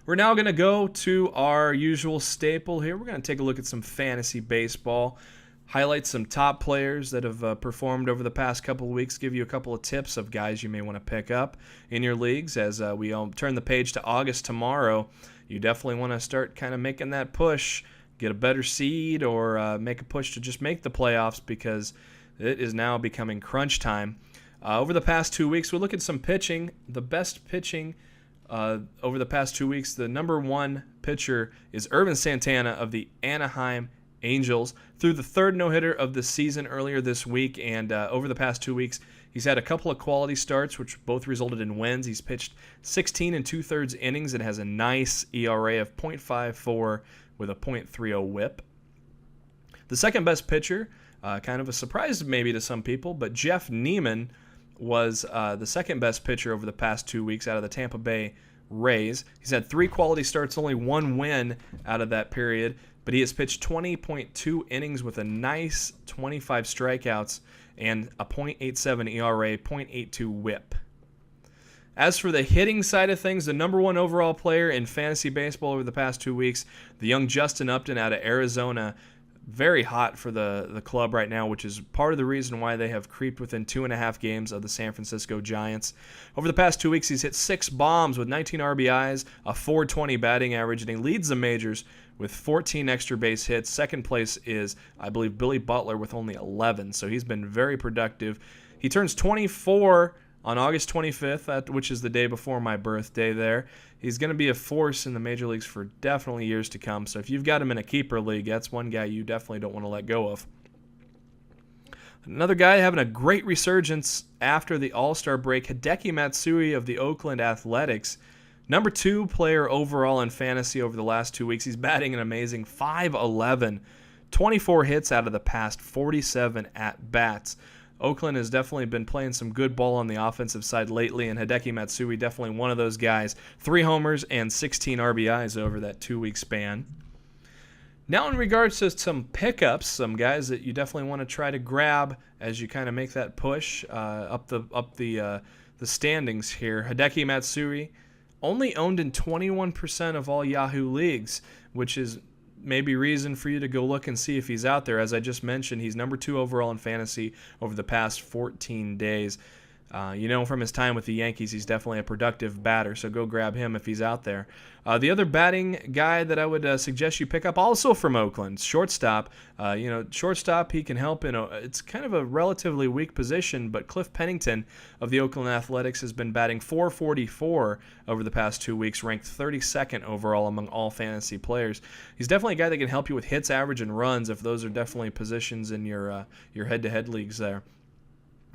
We're now going to go to our usual staple here. We're going to take a look at some fantasy baseball, highlight some top players that have performed over the past couple of weeks, give you a couple of tips of guys you may want to pick up in your leagues as we turn the page to August tomorrow. You definitely want to start kind of making that push, get a better seed, or make a push to just make the playoffs because it is now becoming crunch time. Over the past 2 weeks, we'll look at some pitching. The best pitching over the past 2 weeks, the number one pitcher is Ervin Santana of the Anaheim Angels. Through the third no-hitter of the season earlier this week, and over the past 2 weeks, he's had a couple of quality starts, which both resulted in wins. He's pitched 16 2/3 innings and has a nice ERA of .54 with a .30 whip. The second best pitcher, kind of a surprise maybe to some people, but Jeff Neiman was the second best pitcher over the past 2 weeks out of the Tampa Bay Rays. He's had 3 quality starts, only 1 win out of that period, but he has pitched 20.2 innings with a nice 25 strikeouts and a .87 ERA, .82 whip. As for the hitting side of things, the number one overall player in fantasy baseball over the past 2 weeks, the young Justin Upton out of Arizona, very hot for the club right now, which is part of the reason why they have creeped within 2.5 games of the San Francisco Giants. Over the past 2 weeks, he's hit 6 bombs with 19 RBIs, a .420 batting average, and he leads the majors with 14 extra base hits. Second place is, I believe, Billy Butler with only 11, so he's been very productive. He turns 24 on August 25th, which is the day before my birthday there. He's going to be a force in the major leagues for definitely years to come. So if you've got him in a keeper league, that's one guy you definitely don't want to let go of. Another guy having a great resurgence after the All-Star break, Hideki Matsui of the Oakland Athletics. Number 2 player overall in fantasy over the last 2 weeks. He's batting an amazing .511, 24 hits out of the past 47 at-bats. Oakland has definitely been playing some good ball on the offensive side lately, and Hideki Matsui definitely one of those guys. 3 homers and 16 RBIs over that 2-week span. Now in regards to some pickups, some guys that you definitely want to try to grab as you kind of make that push up the standings here. Hideki Matsui, only owned in 21% of all Yahoo leagues, which is maybe reason for you to go look and see if he's out there. As I just mentioned, he's number 2 overall in fantasy over the past 14 days. From his time with the Yankees, he's definitely a productive batter, so go grab him if he's out there. The other batting guy that I would suggest you pick up, also from Oakland, shortstop. Shortstop, he can help it's kind of a relatively weak position, but Cliff Pennington of the Oakland Athletics has been batting .444 over the past 2 weeks, ranked 32nd overall among all fantasy players. He's definitely a guy that can help you with hits, average, and runs if those are definitely positions in your head-to-head leagues there.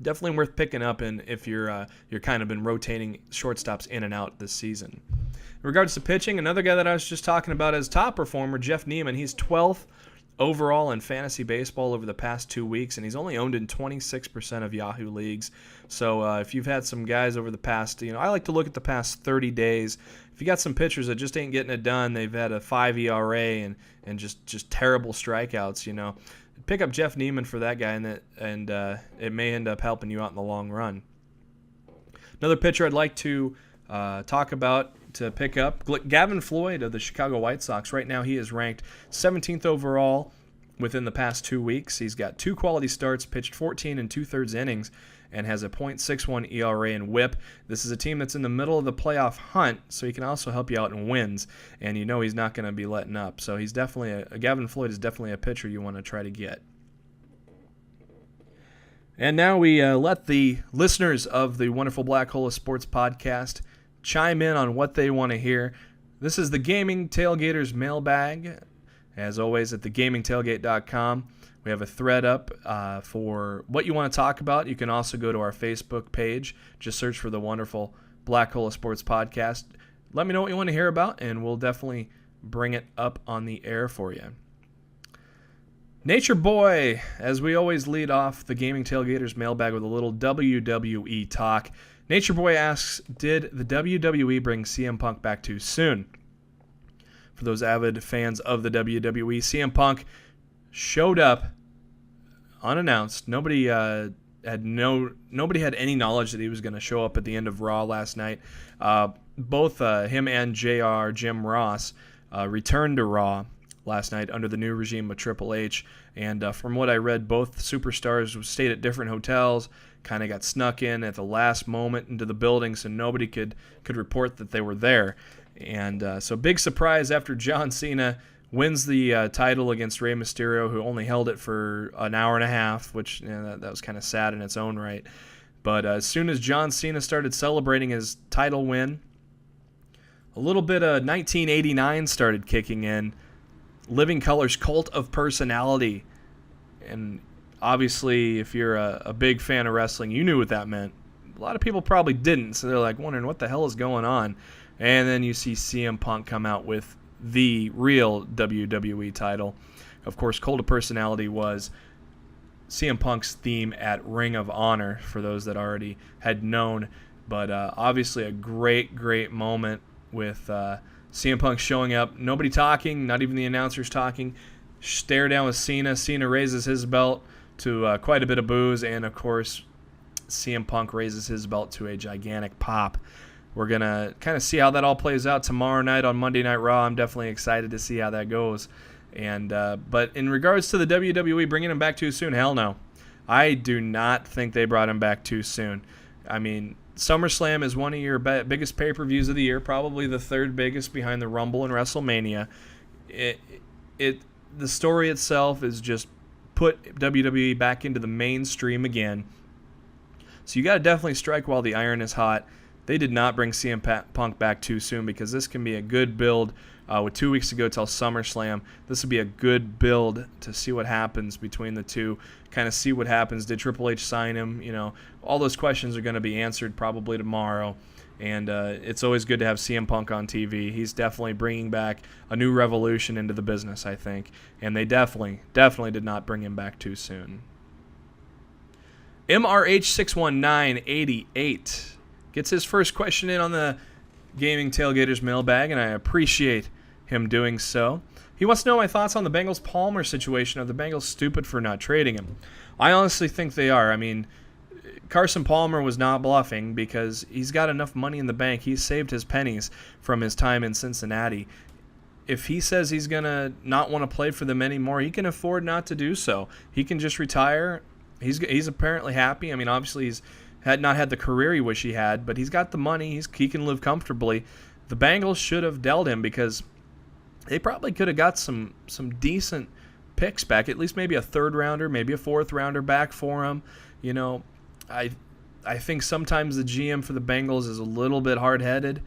Definitely worth picking up if you're kind of been rotating shortstops in and out this season. In regards to pitching, another guy that I was just talking about as top performer, Jeff Neiman. He's 12th overall in fantasy baseball over the past 2 weeks, and he's only owned in 26% of Yahoo leagues. So if you've had some guys over the past, I like to look at the past 30 days. If you got some pitchers that just ain't getting it done, they've had a 5 ERA and just terrible strikeouts, pick up Jeff Neiman for that guy, and it may end up helping you out in the long run. Another pitcher I'd like to talk about to pick up, Gavin Floyd of the Chicago White Sox. Right now he is ranked 17th overall within the past 2 weeks. He's got 2 quality starts, pitched 14 2/3 innings, and has a .61 ERA and whip. This is a team that's in the middle of the playoff hunt, so he can also help you out in wins, and he's not going to be letting up. So he's definitely Gavin Floyd is definitely a pitcher you want to try to get. And now we let the listeners of the Wonderful Black Hole of Sports podcast chime in on what they want to hear. This is the Gaming Tailgaters Mailbag, as always at thegamingtailgate.com. We have a thread up for what you want to talk about. You can also go to our Facebook page. Just search for the Wonderful Black Hole of Sports podcast. Let me know what you want to hear about, and we'll definitely bring it up on the air for you. Nature Boy, as we always lead off the Gaming Tailgaters Mailbag with a little WWE talk. Nature Boy asks, did the WWE bring CM Punk back too soon? For those avid fans of the WWE, CM Punk showed up unannounced. Nobody had any knowledge that he was going to show up at the end of Raw last night. both him and Jim Ross returned to Raw last night under the new regime of Triple H. And from what I read, both superstars stayed at different hotels, kind of got snuck in at the last moment into the building so nobody could report that they were there. And so big surprise after John Cena wins the title against Rey Mysterio, who only held it for an hour and a half, which that was kind of sad in its own right. But as soon as John Cena started celebrating his title win, a little bit of 1989 started kicking in. Living Color's Cult of Personality. And obviously, if you're a big fan of wrestling, you knew what that meant. A lot of people probably didn't, so they're like wondering what the hell is going on. And then you see CM Punk come out with the real WWE title. Of course, Cult of Personality was CM Punk's theme at Ring of Honor, for those that already had known. But obviously a great, great moment with CM Punk showing up. Nobody talking, not even the announcers talking. Stare down with Cena. Cena raises his belt to quite a bit of boos. And, of course, CM Punk raises his belt to a gigantic pop. We're going to kind of see how that all plays out tomorrow night on Monday Night Raw. I'm definitely excited to see how that goes. And but in regards to the WWE bringing him back too soon, hell no. I do not think they brought him back too soon. I mean, SummerSlam is one of your biggest pay-per-views of the year, probably the third biggest behind the Rumble and WrestleMania. The story itself is just put WWE back into the mainstream again. So you got to definitely strike while the iron is hot. They did not bring CM Punk back too soon because this can be a good build. With 2 weeks to go till SummerSlam, this would be a good build to see what happens between the two, kind of see what happens. Did Triple H sign him? All those questions are going to be answered probably tomorrow. And it's always good to have CM Punk on TV. He's definitely bringing back a new revolution into the business, I think. And they definitely did not bring him back too soon. MRH61988 gets his first question in on the Gaming Tailgaters mailbag, and I appreciate him doing so. He wants to know my thoughts on the Bengals-Palmer situation. Are the Bengals stupid for not trading him? I honestly think they are. I mean, Carson Palmer was not bluffing because he's got enough money in the bank. He's saved his pennies from his time in Cincinnati. If he says he's going to not want to play for them anymore, he can afford not to do so. He can just retire. He's apparently happy. I mean, obviously he's not had the career he wish he had, but he's got the money. He can live comfortably. The Bengals should have dealt him because they probably could have got some decent picks back, at least maybe a third rounder, maybe a fourth rounder back for him. I think sometimes the GM for the Bengals is a little bit hard-headed,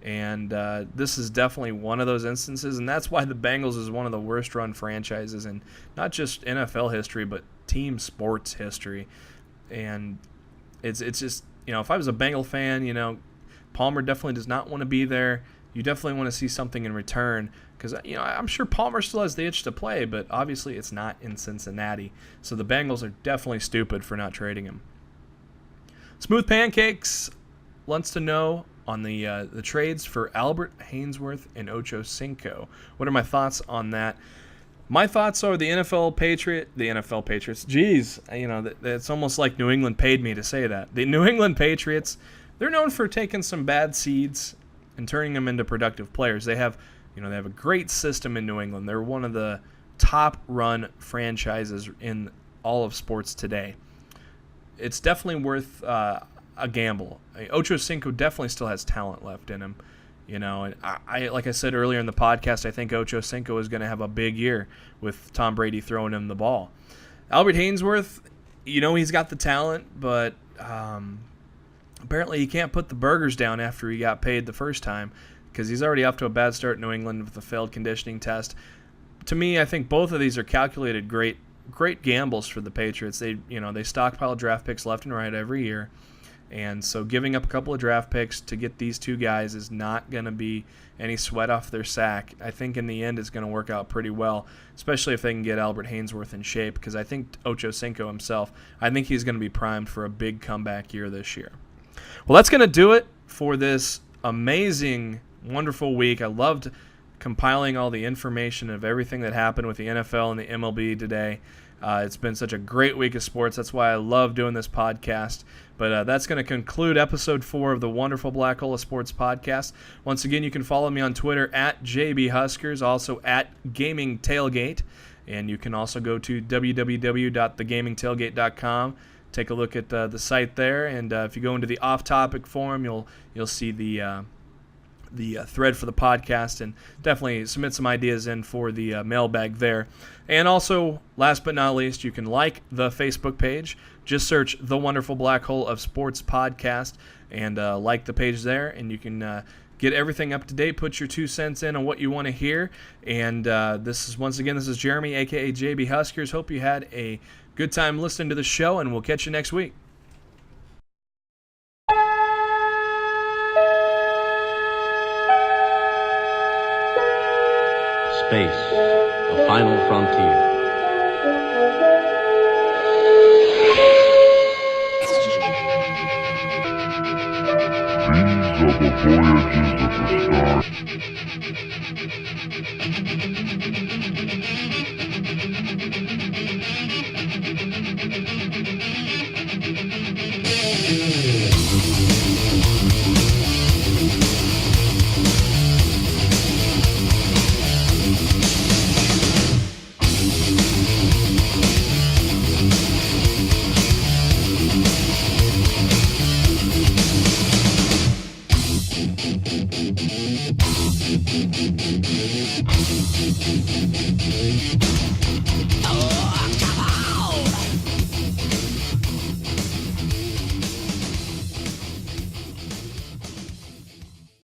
and this is definitely one of those instances, and that's why the Bengals is one of the worst-run franchises in not just NFL history, but team sports history. And it's just, if I was a Bengal fan, Palmer definitely does not want to be there. You definitely want to see something in return because, I'm sure Palmer still has the itch to play, but obviously it's not in Cincinnati. So the Bengals are definitely stupid for not trading him. Smooth Pancakes wants to know on the trades for Albert Haynesworth and Ocho Cinco. What are my thoughts on that? My thoughts are the NFL Patriots. Geez, it's almost like New England paid me to say that. The New England Patriots, they're known for taking some bad seeds and turning them into productive players. They have a great system in New England. They're one of the top-run franchises in all of sports today. It's definitely worth a gamble. Ocho Cinco definitely still has talent left in him. And I like I said earlier in the podcast, I think Ocho Cinco is going to have a big year with Tom Brady throwing him the ball. Albert Haynesworth, he's got the talent, but apparently he can't put the burgers down after he got paid the first time because he's already off to a bad start in New England with the failed conditioning test. To me, I think both of these are calculated great gambles for the Patriots. They stockpile draft picks left and right every year. And so giving up a couple of draft picks to get these two guys is not going to be any sweat off their sack. I think in the end it's going to work out pretty well, especially if they can get Albert Haynesworth in shape, because I think Ocho Cinco himself, I think he's going to be primed for a big comeback year this year. Well, that's going to do it for this amazing, wonderful week. I loved compiling all the information of everything that happened with the NFL and the MLB today. It's been such a great week of sports. That's why I love doing this podcast. But that's going to conclude episode 4 of the Wonderful Black Hole of Sports podcast. Once again, you can follow me on Twitter at JBHuskers, also at Gaming Tailgate. And you can also go to www.thegamingtailgate.com. Take a look at the site there, and if you go into the off-topic forum, you'll see the thread for the podcast, and definitely submit some ideas in for the mailbag there. And also, last but not least, you can like the Facebook page. Just search The Wonderful Black Hole of Sports podcast and like the page there, and you can get everything up to date, put your 2 cents in on what you want to hear. And this is Jeremy, a.k.a. JB Huskers. Hope you had a good time listening to the show, and we'll catch you next week. Space, the final frontier. These are the voyages of the Oh, come on!